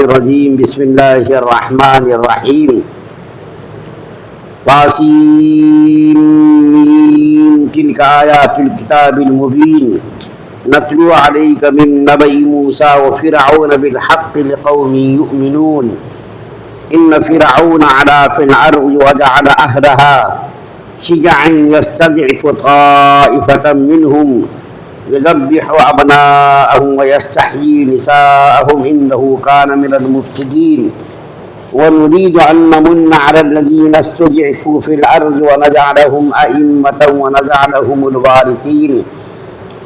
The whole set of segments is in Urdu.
الرجیم بسم اللہ الرحمن الرحیم طاسیم تلک آیات الکتاب المبین نتلو علیک من نبأ موسیٰ وفرعون بالحق لقوم یؤمنون ان فرعون علا فی الارض وجعل اہلها شیعا یستضعف طائفة منهم يذبح أبناءهم ويستحيي نساءهم إنه كان من المفسدين ونريد أن نمن على الذين استضعفوا في الأرض ونجعلهم أئمة ونجعلهم الوارثين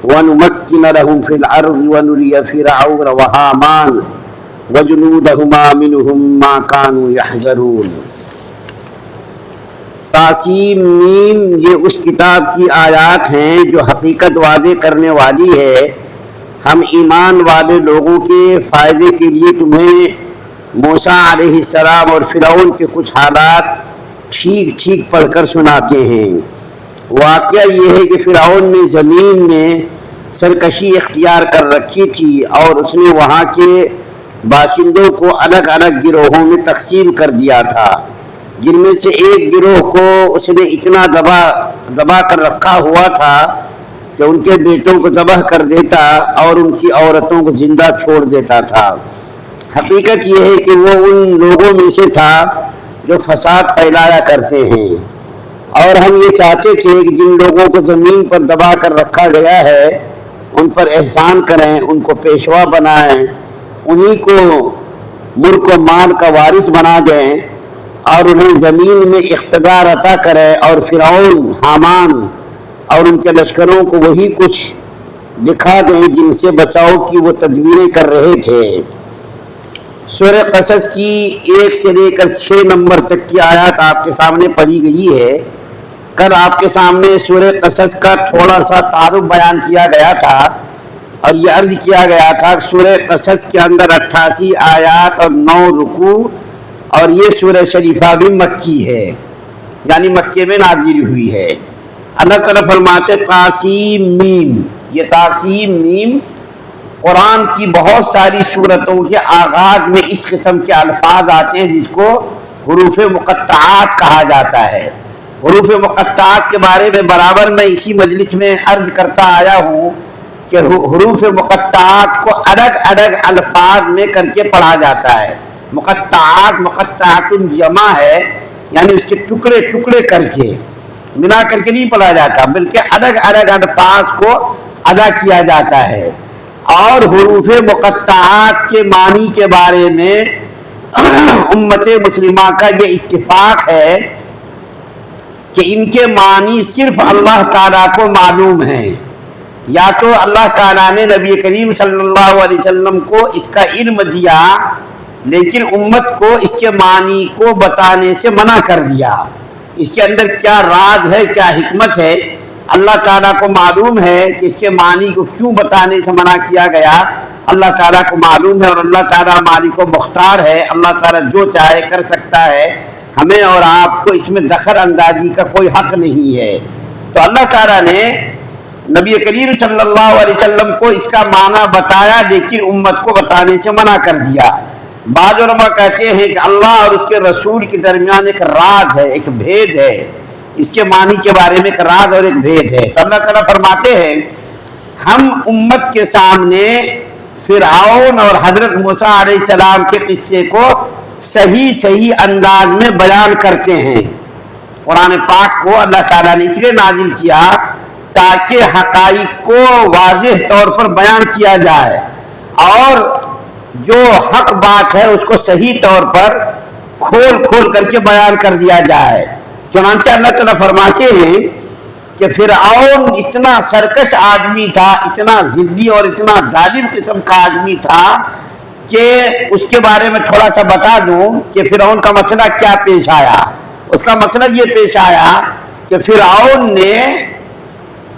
ونمكن لهم في الأرض ونري فرعون وهامان وجنودهما منهم ما كانوا يحذرون۔ طاسیم میم یہ اس کتاب کی آیات ہیں جو حقیقت واضح کرنے والی ہے۔ ہم ایمان والے لوگوں کے فائدے کے لیے تمہیں موسیٰ علیہ السلام اور فرعون کے کچھ حالات ٹھیک ٹھیک پڑھ کر سناتے ہیں۔ واقعہ یہ ہے کہ فرعون نے زمین میں سرکشی اختیار کر رکھی تھی اور اس نے وہاں کے باشندوں کو الگ الگ گروہوں میں تقسیم کر دیا تھا، جن میں سے ایک گروہ کو اس نے اتنا دبا کر رکھا ہوا تھا کہ ان کے بیٹوں کو ذبح کر دیتا اور ان کی عورتوں کو زندہ چھوڑ دیتا تھا۔ حقیقت یہ ہے کہ وہ ان لوگوں میں سے تھا جو فساد پھیلایا کرتے ہیں، اور ہم یہ چاہتے تھے کہ جن لوگوں کو زمین پر دبا کر رکھا گیا ہے ان پر احسان کریں، ان کو پیشوا بنائیں، انہی کو ملک و مال کا وارث بنا دیں اور انہیں زمین میں اقتدار عطا کرے، اور فرعون، حامان اور ان کے لشکروں کو وہی کچھ دکھا دیں جن سے بچاؤ کی وہ تدبیریں کر رہے تھے۔ سورہ قصص کی 1 سے لے کر 6 نمبر تک کی آیات آپ کے سامنے پڑھی گئی ہے۔ کل آپ کے سامنے سورہ قصص کا تھوڑا سا تعارف بیان کیا گیا تھا اور یہ عرض کیا گیا تھا کہ سورہ قصص کے اندر 88 آیات اور 9 رکوع، اور یہ سورہ شریفہ بھی مکی ہے، یعنی مکے میں نازل ہوئی ہے۔ اللہ تعالیٰ فرماتے طاسیم میم، یہ طاسیم میم قرآن کی بہت ساری سورتوں کے آغاز میں اس قسم کے الفاظ آتے ہیں جس کو حروف مقطعات کہا جاتا ہے۔ حروف مقطعات کے بارے میں برابر میں اسی مجلس میں عرض کرتا آیا ہوں کہ حروف مقطعات کو الگ الگ الفاظ میں کر کے پڑھا جاتا ہے۔ مقطعات جمع ہے، یعنی اس کے ٹکڑے ٹکڑے کر کے، ملا کر کے نہیں پڑھا جاتا، بلکہ الگ الگ الفاظ کو ادا کیا جاتا ہے۔ اور حروف مقطعات کے معنی کے بارے میں امت مسلمہ کا یہ اتفاق ہے کہ ان کے معنی صرف اللہ تعالیٰ کو معلوم ہیں، یا تو اللہ تعالیٰ نے نبی کریم صلی اللہ علیہ وسلم کو اس کا علم دیا لیکن امت کو اس کے معنی کو بتانے سے منع کر دیا۔ اس کے اندر کیا راز ہے، کیا حکمت ہے، اللہ تعالیٰ کو معلوم ہے کہ اس کے معنی کو کیوں بتانے سے منع کیا گیا، اللہ تعالیٰ کو معلوم ہے، اور اللہ تعالیٰ مالک و مختار ہے، اللہ تعالیٰ جو چاہے کر سکتا ہے، ہمیں اور آپ کو اس میں دخل اندازی کا کوئی حق نہیں ہے۔ تو اللہ تعالیٰ نے نبی کریم صلی اللہ علیہ وسلم کو اس کا معنی بتایا لیکن امت کو بتانے سے منع کر دیا۔ بعض علماء کہتے ہیں کہ اللہ اور اس کے رسول کے درمیان ایک راز ہے، ایک بھید ہے، اس کے معنی کے بارے میں ایک راز اور ایک بھید ہے۔ تو اللہ تعالیٰ فرماتے ہیں ہم امت کے سامنے فرعون اور حضرت موسیٰ علیہ السلام کے قصے کو صحیح انداز میں بیان کرتے ہیں۔ قرآن پاک کو اللہ تعالیٰ نے اس لیے نازل کیا تاکہ حقائق کو واضح طور پر بیان کیا جائے اور جو حق بات ہے اس کو صحیح طور پر کھول کر کے بیان کر دیا جائے۔ چنانچہ اللہ تعالیٰ فرماتے ہیں کہ فرعون اتنا سرکش آدمی تھا، اتنا ضدی اور اتنا ظالم قسم کا آدمی تھا کہ اس کے بارے میں تھوڑا سا بتا دوں کہ فرعون کا مسئلہ کیا پیش آیا۔ اس کا مسئلہ یہ پیش آیا کہ فرعون نے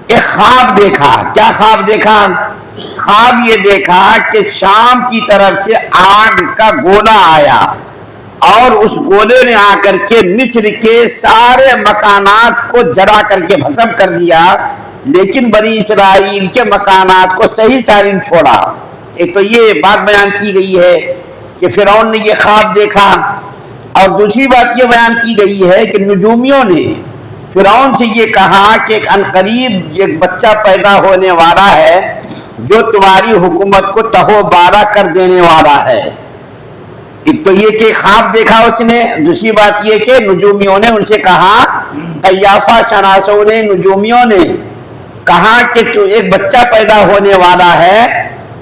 ایک خواب دیکھا۔ کیا خواب دیکھا؟ خواب یہ دیکھا کہ شام کی طرف سے آگ کا گولا آیا اور اس گولے نے آ کر کے مصر کے سارے مکانات کو جلا کر کے بھسم کر دیا، لیکن بنی اسرائیل کے مکانات کو صحیح سالم چھوڑا۔ ایک تو یہ بات بیان کی گئی ہے کہ فرعون نے یہ خواب دیکھا. اور دوسری بات یہ بیان کی گئی ہے کہ نجومیوں نے فرعون سے یہ کہا کہ ایک عنقریب ایک بچہ پیدا ہونے والا ہے جو تمہاری حکومت کو تہو بارہ کر دینے والا ہے. ایک تو یہ کہ خواب دیکھا اس نے، دوسری بات یہ کہ نجومیوں نے ان سے کہا، قیافہ شناسوں نے، نجومیوں نے کہا کہ تو ایک بچہ پیدا ہونے والا ہے،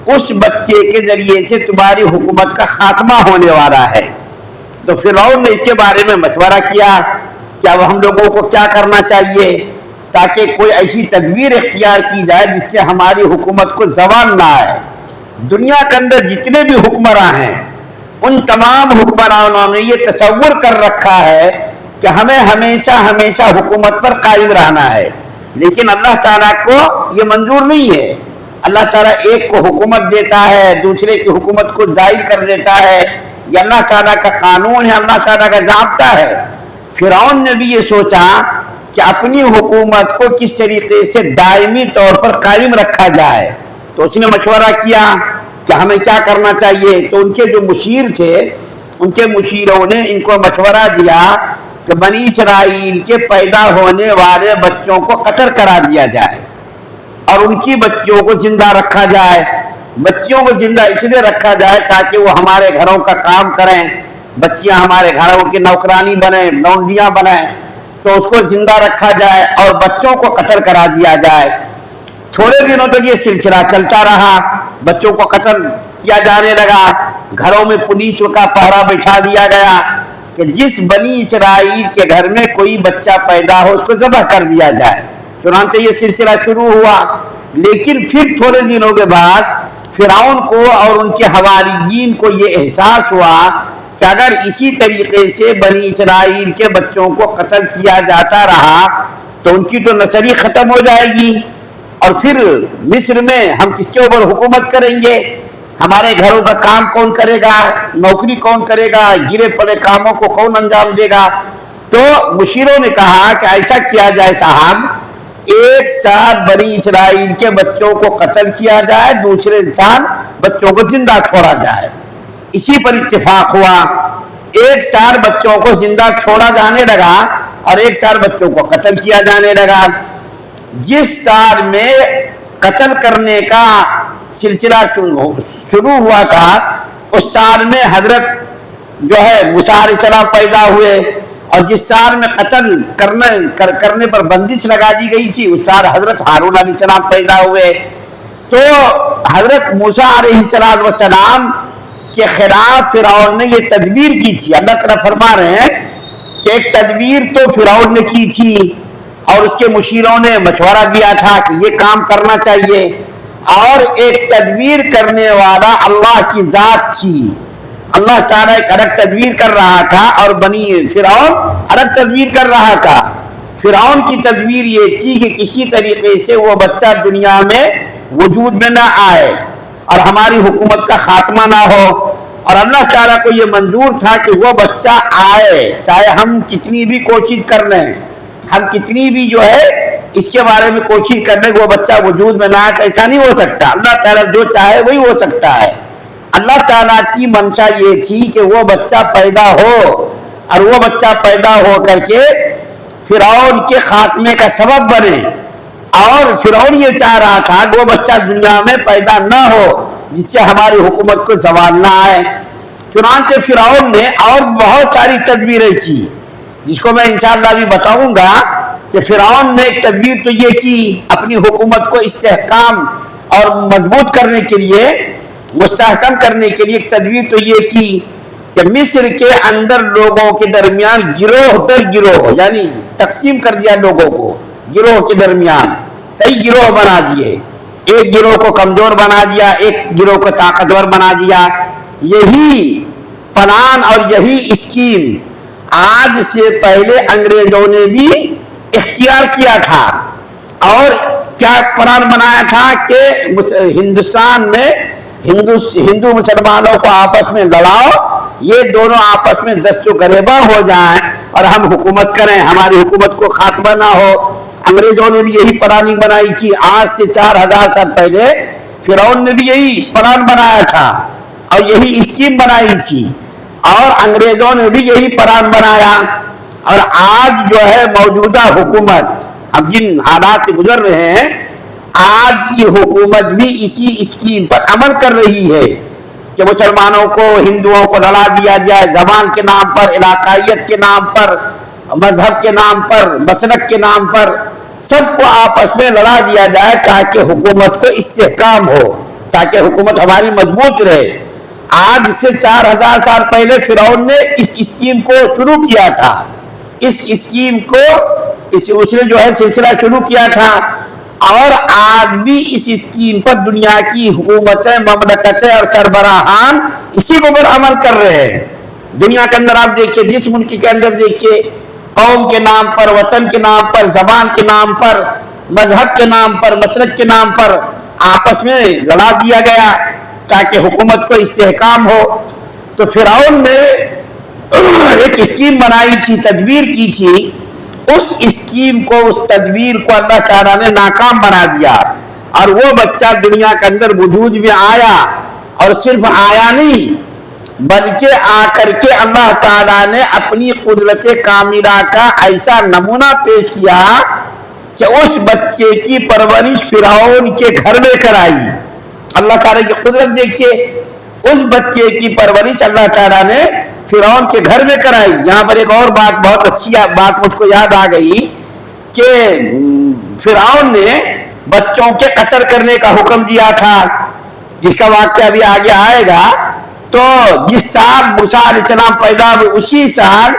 اس بچے کے ذریعے سے تمہاری حکومت کا خاتمہ ہونے والا ہے. تو فرعون نے اس کے بارے میں مشورہ کیا کہ اب ہم لوگوں کو کیا کرنا چاہیے تاکہ کوئی ایسی تدبیر اختیار کی جائے جس سے ہماری حکومت کو زوال نہ آئے. دنیا کے اندر جتنے بھی حکمراں ہیں ان تمام حکمرانوں نے یہ تصور کر رکھا ہے کہ ہمیں ہمیشہ ہمیشہ حکومت پر قائم رہنا ہے، لیکن اللہ تعالیٰ کو یہ منظور نہیں ہے. اللہ تعالیٰ ایک کو حکومت دیتا ہے، دوسرے کی حکومت کو زائل کر دیتا ہے. یہ اللہ تعالیٰ کا قانون ہے، اللہ تعالیٰ کا ضابطہ ہے. فرعون نے بھی یہ سوچا کہ اپنی حکومت کو کس طریقے سے دائمی طور پر قائم رکھا جائے. تو اس نے مشورہ کیا کہ ہمیں کیا کرنا چاہیے. تو ان کے جو مشیر تھے، ان کے مشیروں نے ان کو مشورہ دیا کہ بنی اسرائیل کے پیدا ہونے والے بچوں کو قتل کرا دیا جائے اور ان کی بچیوں کو زندہ رکھا جائے. بچیوں کو زندہ اس لیے رکھا جائے تاکہ وہ ہمارے گھروں کا کام کریں، بچیاں ہمارے گھروں کی نوکرانی بنیں، لونڈیاں بنیں. تو اس کو زندہ رکھا جائے اور بچوں کو قتل کرا دیا جائے. تھوڑے دنوں تک یہ سلسلہ چلتا رہا، بچوں کو قتل کیا جانے لگا. گھروں میں پولیس کا پہرا بٹھا دیا گیا کہ جس بنی اسرائیل کے گھر میں کوئی بچہ پیدا ہو اس کو ذبح کر دیا جائے. چنانچہ یہ سلسلہ شروع ہوا. لیکن پھر تھوڑے دنوں کے بعد فرعون کو اور ان کے حواریین کو یہ احساس ہوا کہ اگر اسی طریقے سے بنی اسرائیل کے بچوں کو قتل کیا جاتا رہا تو ان کی تو نسل ہی ختم ہو جائے گی، اور پھر مصر میں ہم کس کے اوپر حکومت کریں گے؟ ہمارے گھروں کا کام کون کرے گا؟ نوکری کون کرے گا؟ گرے پڑے کاموں کو کون انجام دے گا؟ تو مشیروں نے کہا کہ ایسا کیا جائے صاحب، ایک سال بنی اسرائیل کے بچوں کو قتل کیا جائے، دوسرے سال بچوں کو زندہ چھوڑا جائے. اسی پر اتفاق ہوا. ایک سال بچوں کو زندہ چھوڑا جانے لگا اور ایک سال بچوں کو قتل کیا جانے لگا. جس سال میں قتل کرنے کا سلسلہ شروع ہوا تھا اس سال میں حضرت جو ہے موسیٰ علیہ السلام پیدا ہوئے، اور جس سال میں قتل کرنے پر بندش لگا دی گئی تھی اس سال حضرت ہارون علیہ السلام پیدا ہوئے. تو حضرت موسیٰ علیہ السلام کے خلاف فرعون نے یہ تدبیر کی تھی. اللہ تعالیٰ فرما رہے ہیں کہ ایک تدبیر تو فرعون نے کی تھی اور اس کے مشیروں نے مشورہ دیا تھا کہ یہ کام کرنا چاہیے، اور ایک تدبیر کرنے والا اللہ کی ذات تھی. اللہ تعالیٰ ایک الگ تدبیر کر رہا تھا اور بنی فرعون الگ تدبیر کر رہا تھا. فرعون کی تدبیر یہ تھی کہ کسی طریقے سے وہ بچہ دنیا میں وجود میں نہ آئے اور ہماری حکومت کا خاتمہ نہ ہو. اور اللہ تعالیٰ کو یہ منظور تھا کہ وہ بچہ آئے، چاہے ہم کتنی بھی کوشش کر لیں، ہم کتنی بھی جو ہے اس کے بارے میں کوشش کر لیں کہ وہ بچہ وجود میں نہ آئے. ایسا نہیں ہو سکتا. اللہ تعالیٰ جو چاہے وہی ہو سکتا ہے. اللہ تعالیٰ کی منشا یہ تھی کہ وہ بچہ پیدا ہو اور وہ بچہ پیدا ہو کر کے فرعون کے خاتمے کا سبب بنے. اور فرعون یہ چاہ رہا تھا کہ وہ بچہ دنیا میں پیدا نہ ہو جس سے ہماری حکومت کو زوال نہ آئے. چنانچہ فرعون نے اور بہت ساری تدبیریں کی جس کو میں انشاءاللہ بھی بتاؤں گا کہ فرعون نے ایک تدبیر تو یہ کی اپنی حکومت کو استحکام اور مضبوط کرنے کے لیے، مستحکم کرنے کے لیے ایک تدبیر تو یہ کی کہ مصر کے اندر لوگوں کے درمیان گروہ در گروہ، یعنی تقسیم کر دیا لوگوں کو گروہ کے درمیان، کئی گروہ بنا دیے. ایک گروہ کو کمزور بنا دیا، ایک گروہ کو طاقتور بنا دیا. یہی پلان اور یہی اسکیم آج سے پہلے انگریزوں نے بھی اختیار کیا تھا. اور کیا پلان بنایا تھا کہ ہندوستان میں ہندو مسلمانوں کو آپس میں لڑاؤ، یہ دونوں آپس میں دست و گریباں ہو جائیں اور ہم حکومت کریں، ہماری حکومت کو خاتمہ نہ ہو. انگریزوں نے بھی یہی پلاننگ بنائی تھی. آج سے 4000 سال پہلے فرعون نے بھی یہی پلان بنایا تھا. اور یہی اسکیم بنائی تھی، اور انگریزوں نے بھی یہی پلان بنایا، اور آج جو ہے موجودہ حکومت ہم جن حالات سے گزر رہے ہیں، آج کی حکومت بھی اسی اسکیم پر عمل کر رہی ہے کہ مسلمانوں کو ہندوؤں کو لڑا دیا جائے، زبان کے نام پر، علاقائیت کے نام پر، مذہب کے نام پر، مسلک کے نام پر، سب کو آپس میں لڑا دیا جائے تاکہ حکومت کو استحکام ہو، تاکہ حکومت ہماری مضبوط رہے۔ آج سے 4000 سال پہلے فرعون نے اس اسکیم کو شروع کیا تھا، اس اسکیم کو اس نے جو ہے سلسلہ شروع کیا تھا، اور آج بھی اس اسکیم پر دنیا کی حکومتیں، مملکتیں اور سربراہان اسی کو پر عمل کر رہے ہیں۔ دنیا کے اندر آپ دیکھیے، جس ملک کے اندر دیکھیے، قوم کے نام پر، وطن کے نام پر، زبان کے نام پر، مذہب کے نام پر، مسلک کے نام پر آپس میں لڑا دیا گیا تاکہ حکومت کو استحکام ہو۔ تو فرعون نے ایک اسکیم بنائی تھی، تدبیر کی تھی، اس اسکیم کو، اس تدبیر کو اللہ تعالیٰ نے ناکام بنا دیا، اور وہ بچہ دنیا کے اندر وجود میں آیا، اور صرف آیا نہیں بلکہ آ کر کے اللہ تعالیٰ نے اپنی قدرت کاملہ کا ایسا نمونہ پیش کیا کہ اس بچے کی پرورش فرعون کے گھر میں کرائی۔ اللہ تعالیٰ کی قدرت دیکھیے، اس بچے کی پرورش اللہ تعالیٰ نے فرعون کے گھر میں کرائی۔ یہاں پر ایک اور بات، بہت اچھی بات مجھ کو یاد آ گئی کہ فرعون نے بچوں کے قتل کرنے کا حکم دیا تھا، جس کا واقعہ ابھی آگے آئے گا۔ تو جس سال موسیٰ علیہ السلام پیدا ہوئے، اسی سال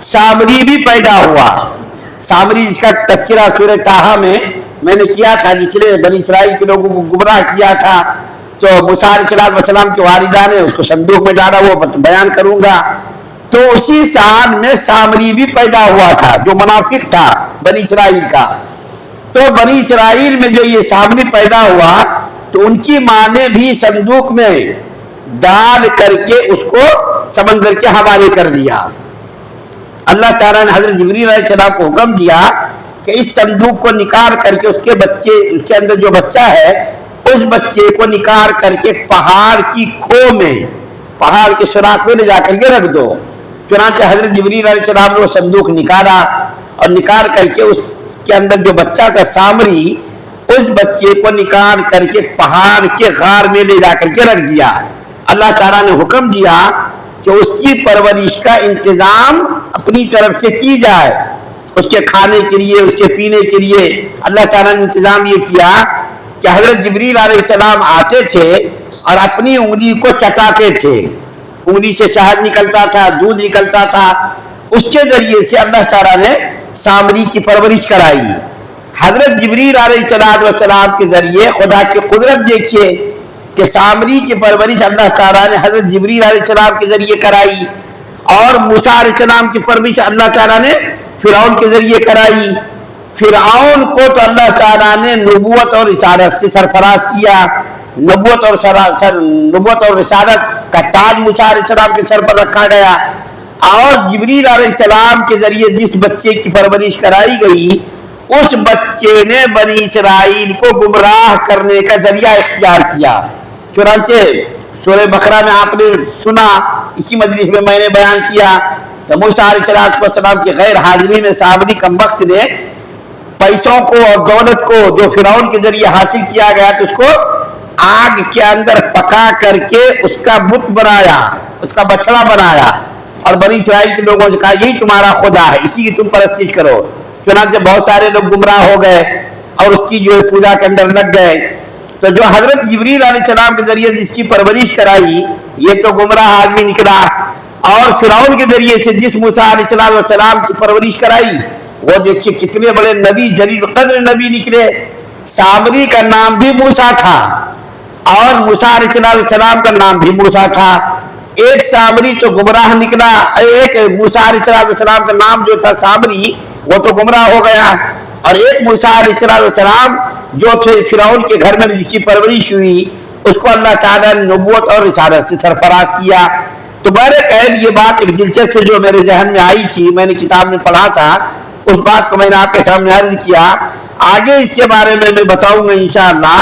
سامری بھی پیدا ہوا۔ سامری جس کا تذکرہ سورہ طٰہٰ میں نے کیا تھا، جس نے بنی اسرائیل کے لوگوں کو گمراہ کیا تھا، تو موسیٰ علیہ السلام کی والدہ نے اس کو صندوق میں ڈالا، وہ بیان کروں گا۔ تو اسی سال میں سامری بھی پیدا ہوا تھا، جو منافق تھا بنی اسرائیل کا۔ تو بنی اسرائیل میں جو یہ سامری پیدا ہوا، تو ان کی ماں نے بھی صندوق میں ڈال کر کے اس کو سمندر کے حوالے کر دیا۔ اللہ تعالیٰ نے حضرت جبریل علیہ السلام کو حکم دیا کہ اس صندوق کو نکال کر کے اس کے اندر جو بچہ ہے، اس بچے کو نکال کر کے پہاڑ کی کھو میں، پہاڑ کے سوراخ میں لے جا کر کے رکھ دو۔ چنانچہ حضرت جبریل علیہ السلام نے وہ صندوق نکالا، اور نکال کر کے اس کے اندر جو بچہ تھا سامری، اس بچے کو نکال کر کے پہاڑ کے غار میں لے جا کر کے رکھ دیا۔ اللہ تعالیٰ نے حکم دیا کہ اس کی پرورش کا انتظام اپنی طرف سے کی جائے، اس کے کھانے کے لیے، اس کے پینے کے لیے اللہ تعالیٰ نے انتظام یہ کیا کہ حضرت جبریل علیہ السلام آتے تھے اور اپنی انگلی کو چٹاتے تھے، انگلی سے شہد نکلتا تھا، دودھ نکلتا تھا، اس کے ذریعے سے اللہ تعالیٰ نے سامری کی پرورش کرائی۔ حضرت جبریل علیہ السلام کے ذریعے خدا کی قدرت دیکھیے کہ سامری کی پرورش اللہ تعالیٰ نے حضرت جبریل علیہ السلام کے ذریعے کرائی، اور موسیٰ علیہ السلام کی پرورش اللہ تعالیٰ نے فرعون کے ذریعے کرائی۔ فرعون کو تو اللہ تعالیٰ نے نبوت اور رسالت سے سرفراز کیا، نبوت اور رسالت کا تاج موسیٰ علیہ السلام کے سر پر رکھا گیا، اور جبریل علیہ السلام کے ذریعے جس بچے کی پرورش کرائی گئی، اس بچے نے بنی اسرائیل کو گمراہ کرنے کا ذریعہ اختیار کیا۔ چنانچہ سورہ بقرہ میں آپ نے سنا، اسی مجلس میں میں نے بیان کیا کہ موسیٰ علیہ السلام کی غیر حاضری میں سامری کمبخت نے پیسوں کو اور دولت کو جو فرعون کے ذریعے حاصل کیا گیا تو اس کو آگ کے اندر پکا کر کے اس کا بت بنایا، اس کا بچڑا بنایا، اور بنی اسرائیل کے لوگوں سے کہا یہی تمہارا خدا ہے، اسی کی تم پرستش کرو۔ چنانچہ بہت سارے لوگ گمراہ ہو گئے اور اس کی جو پوجا کے اندر لگ گئے۔ تو جو حضرت جبریل علیہ السلام کے ذریعے جس کی پرورش کرائی، یہ تو گمراہ آدمی نکلا، اور فرعون کے ذریعے سے جس موسیٰ علیہ السلام کی پرورش کرائی، وہ دیکھیے کتنے بڑے نبی، جلیل القدر نبی نکلے۔ سامری کا نام بھی موسیٰ تھا، اور موسیٰ علیہ السلام کا نام بھی موسیٰ تھا۔ ایک سامری تو گمراہ نکلا، ایک موسیٰ علیہ السلام کا نام جو تھا سامری، وہ تو گمراہ ہو گیا، اور ایک موسیٰ علیہ السلام جو تھے فرعون کے گھر میں جس کی پرورش ہوئی، اس کو اللہ تعالیٰ نے نبوت اور رسالت سے سرفراز کیا۔ تو بہرحال یہ بات ایک دلچسپ جو میرے ذہن میں آئی تھی، میں نے کتاب میں پڑھا تھا، اس بات کو میں نے آپ کے سامنے عرض کیا۔ آگے اس کے بارے میں بتاؤں گا انشاءاللہ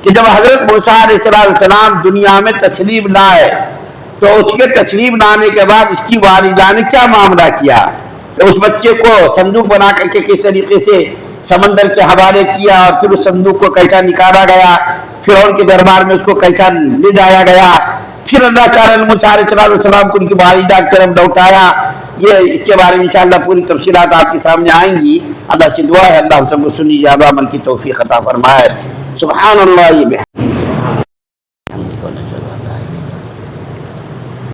کہ جب حضرت موسیٰ علیہ السلام دنیا میں تشریف لائے تو اس کے تشریف لانے کے بعد اس کی والدہ نے کیا معاملہ کیا کہ اس بچے کو صندوق بنا کر کے کس طریقے سے سمندر کے حوالے کیا اور پھر اس صندوق کو کیسا نکالا گیا، فرعون کے دربار میں اس کو کیسا لے جایا گیا، پھر اللہ تعالیٰ نے موسیٰ علیہ السلام کو ان کی والدہ کی طرف لوٹایا. یہ اس کے بارے میں انشاءاللہ پوری تفصیلات آپ کے سامنے آئیں گی. اللہ سے دعا ہے اللہ ہم سب کو سنی اجابت عمل کی توفیق عطا فرمائے. سبحان اللہ.